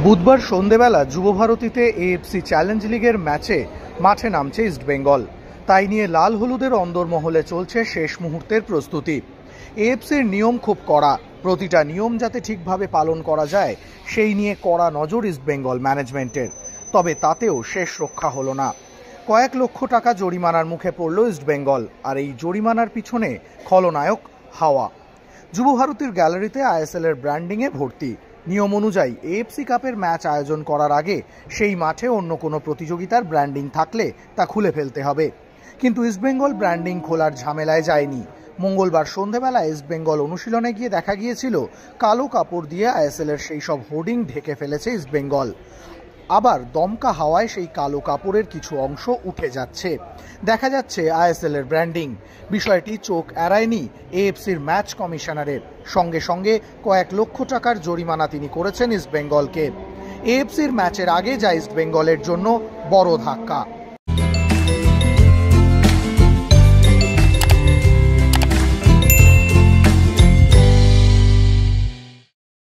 বুধবার সন্ধ্যেবেলা যুবভারতীতে AFC challenge লিগের ম্যাচে মাঠে নামছে ইস্টবেঙ্গল। তাই নিয়ে লাল হলুদের অন্দরমহলে চলছে শেষ মুহূর্তের প্রস্তুতি। এএফসির নিয়ম খুব কড়া, প্রতিটা নিয়ম যাতে ঠিকভাবে পালন করা যায় সেই নিয়ে কড়া নজর ইস্টবেঙ্গল ম্যানেজমেন্টের। তবে তাতেও শেষ রক্ষা হলো না। কয়েক লক্ষ টাকা জরিমানার মুখে পড়ল ইস্টবেঙ্গল, আর এই জরিমানার পিছনে খলনায়ক হাওয়া। যুবভারতীর গ্যালারিতে আইএসএল-এর ব্র্যান্ডিংয়ে ভর্তি। নিয়ম অনুযায়ী এএফসি কাপের ম্যাচ আয়োজন করার আগে সেই মাঠে অন্য কোনো প্রতিযোগিতার ব্র্যান্ডিং থাকলে তা খুলে ফেলতে হবে, কিন্তু ইস্টবেঙ্গল ব্র্যান্ডিং খোলার ঝামেলায় যায়নি। মঙ্গলবার সন্ধ্যেবেলা ইস্টবেঙ্গল অনুশীলনে গিয়ে দেখা গিয়েছিল কালো কাপড় দিয়ে আইএসএল-এর সেই সব হোর্ডিং ঢেকে ফেলেছে ইস্টবেঙ্গল। আবার দমকা হাওয়ায় সেই কালো কাপড়ের কিছু অংশ উঠে যাচ্ছে, দেখা যাচ্ছে আইএসএল-এর ব্র্যান্ডিং। বিষয়টি চোখ এড়ায়নি এএফসির ম্যাচ কমিশনারের। সঙ্গে সঙ্গে কয়েক লক্ষ টাকার জরিমানা তিনি করেছেন ইস্টবেঙ্গলকে। এএফসির ম্যাচের আগে যা ইস্টবেঙ্গলের জন্য বড় ধাক্কা।